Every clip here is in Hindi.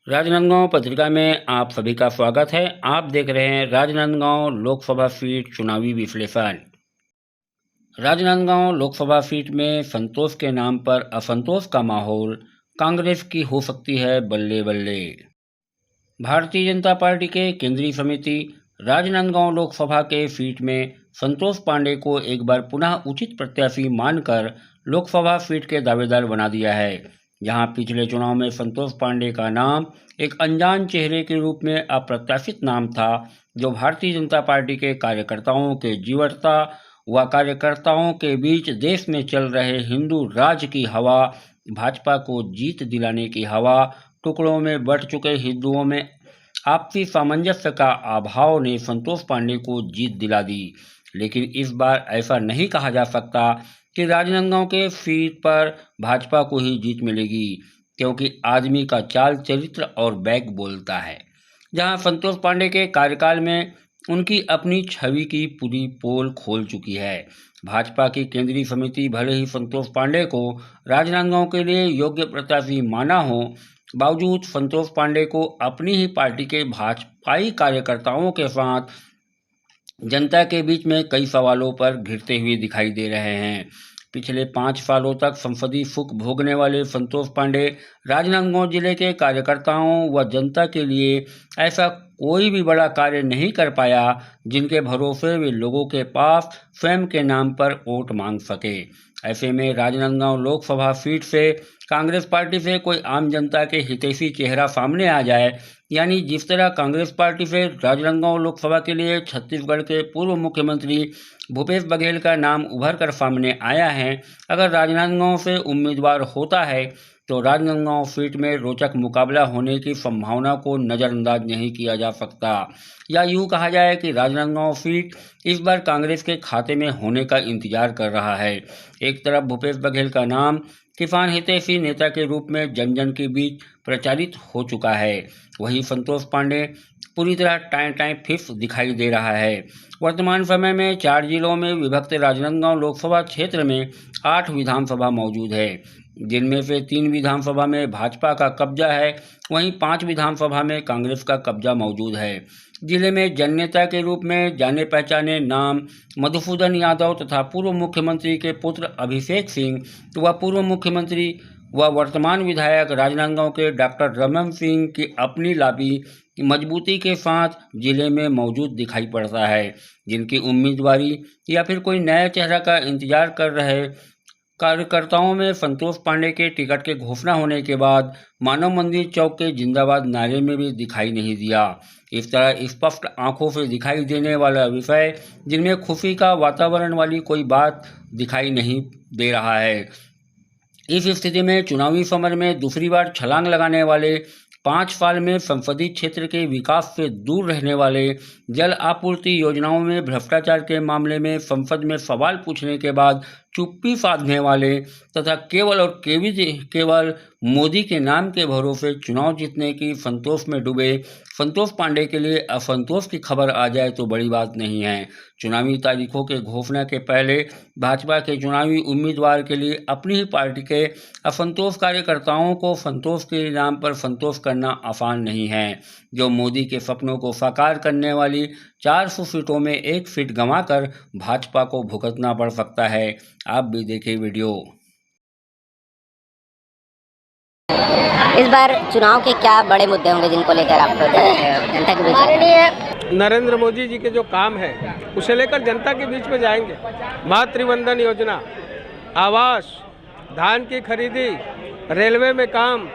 राजनांदगांव पत्रिका में आप सभी का स्वागत है। आप देख रहे हैं राजनांदगांव लोकसभा सीट चुनावी विश्लेषण। राजनांदगांव लोकसभा सीट में संतोष के नाम पर असंतोष का माहौल, कांग्रेस की हो सकती है बल्ले बल्ले। भारतीय जनता पार्टी के केंद्रीय समिति राजनांदगांव लोकसभा के सीट में संतोष पांडे को एक बार पुनः उचित प्रत्याशी मानकर लोकसभा सीट के दावेदार बना दिया है। जहां पिछले चुनाव में संतोष पांडे का नाम एक अनजान चेहरे के रूप में अप्रत्याशित नाम था, जो भारतीय जनता पार्टी के कार्यकर्ताओं के जीवटता व कार्यकर्ताओं के बीच देश में चल रहे हिंदू राज की हवा, भाजपा को जीत दिलाने की हवा, टुकड़ों में बंट चुके हिंदुओं में आपसी सामंजस्य का अभाव ने संतोष पांडे को जीत दिला दी। लेकिन इस बार ऐसा नहीं कहा जा सकता कि राजनांदगांव के सीट पर भाजपा को ही जीत मिलेगी, क्योंकि आदमी का चाल चरित्र और बैक बोलता है। जहां संतोष पांडे के कार्यकाल में उनकी अपनी छवि की पूरी पोल खोल चुकी है। भाजपा की केंद्रीय समिति भले ही संतोष पांडे को राजनांदगांव के लिए योग्य प्रत्याशी माना हो, बावजूद संतोष पांडे को अपनी ही पार्टी के भाजपाई कार्यकर्ताओं के साथ जनता के बीच में कई सवालों पर घिरते हुए दिखाई दे रहे हैं। पिछले 5 सालों तक संसदीय सुख भोगने वाले संतोष पांडे राजनांदगांव जिले के कार्यकर्ताओं व जनता के लिए ऐसा कोई भी बड़ा कार्य नहीं कर पाया, जिनके भरोसे वे लोगों के पास स्वयं के नाम पर वोट मांग सके। ऐसे में राजनांदगांव लोकसभा सीट से कांग्रेस पार्टी से कोई आम जनता के हितैषी चेहरा सामने आ जाए, यानी जिस तरह कांग्रेस पार्टी से राजनांदगांव लोकसभा के लिए छत्तीसगढ़ के पूर्व मुख्यमंत्री भूपेश बघेल का नाम उभर कर सामने आया है, अगर राजनांदगांव से उम्मीदवार होता है तो राजनांदगांव सीट में रोचक मुकाबला होने की संभावना को नज़रअंदाज नहीं किया जा सकता। या यूँ कहा जाए कि राजनांदगांव सीट इस बार कांग्रेस के खाते में होने का इंतजार कर रहा है। एक तरफ भूपेश बघेल का नाम किसान हितैषी नेता के रूप में जन जन के बीच प्रचारित हो चुका है, वहीं संतोष पांडे पूरी तरह टाइम फिक्स दिखाई दे रहा है। वर्तमान समय में 4 जिलों में विभक्त राजनांदगांव लोकसभा क्षेत्र में 8 विधानसभा मौजूद है, जिनमें से 3 विधानसभा में भाजपा का कब्जा है, वहीं 5 विधानसभा में कांग्रेस का कब्जा मौजूद है। जिले में जननेता के रूप में जाने पहचाने नाम मधुसूदन यादव तथा पूर्व मुख्यमंत्री के पुत्र अभिषेक सिंह व पूर्व मुख्यमंत्री व वर्तमान विधायक राजनांदगांव के डॉक्टर रमन सिंह की अपनी लाबी मजबूती के साथ जिले में मौजूद दिखाई पड़ता है, जिनकी उम्मीदवारी या फिर कोई नया चेहरा का इंतजार कर रहे कार्यकर्ताओं में संतोष पांडे के टिकट के घोषणा होने के बाद मानव मंदिर चौक के जिंदाबाद नारे में भी दिखाई नहीं दिया। इस तरह स्पष्ट आंखों से दिखाई देने वाला विषय, जिनमें खुशी का वातावरण वाली कोई बात दिखाई नहीं दे रहा है। इस स्थिति में चुनावी समर में दूसरी बार छलांग लगाने वाले, 5 साल में संसदीय क्षेत्र के विकास से दूर रहने वाले, जल आपूर्ति योजनाओं में भ्रष्टाचार के मामले में संसद में सवाल पूछने के बाद चुप्पी साधने वाले तथा केवल और केवल मोदी के नाम के भरोसे चुनाव जीतने की संतोष में डूबे संतोष पांडे के लिए असंतोष की खबर आ जाए तो बड़ी बात नहीं है। चुनावी तारीखों के घोषणा के पहले भाजपा के चुनावी उम्मीदवार के लिए अपनी ही पार्टी के असंतोष कार्यकर्ताओं को संतोष के नाम पर संतोष करना आसान नहीं है। जो मोदी के सपनों को साकार करने वाली 400 सीटों में 1 सीट गंवाकर भाजपा को भुगतना पड़ सकता है। आप भी देखें वीडियो। इस बार चुनाव के क्या बड़े मुद्दे होंगे जिनको लेकर आप जनता के बीच? नरेंद्र मोदी जी के जो काम है उसे लेकर जनता के बीच में जाएंगे। मातृवंदन योजना, आवास, धान की खरीदी, रेलवे में काम,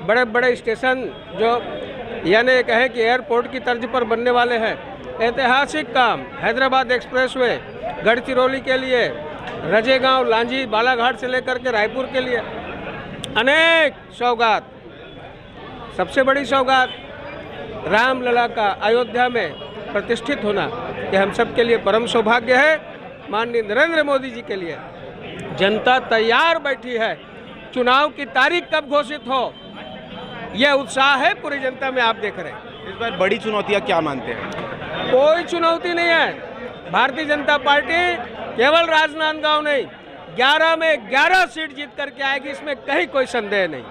बड़े बड़े स्टेशन जो यानी कहे कि एयरपोर्ट की तर्ज पर बनने वाले हैं, ऐतिहासिक काम, हैदराबाद एक्सप्रेसवे, गढ़चिरौली के लिए, रजेगांव, लांजी, बालाघाट से लेकर के रायपुर के लिए अनेक सौगात। सबसे बड़ी सौगात रामलला का अयोध्या में प्रतिष्ठित होना, ये हम सब के लिए परम सौभाग्य है। माननीय नरेंद्र मोदी जी के लिए जनता तैयार बैठी है। चुनाव की तारीख कब घोषित हो, यह उत्साह है पूरी जनता में, आप देख रहे हैं। इस बार बड़ी चुनौतियां क्या मानते हैं? कोई चुनौती नहीं है। भारतीय जनता पार्टी केवल राजनांदगांव नहीं, 11 में 11 सीट जीत करके आएगी, इसमें कहीं कोई संदेह नहीं।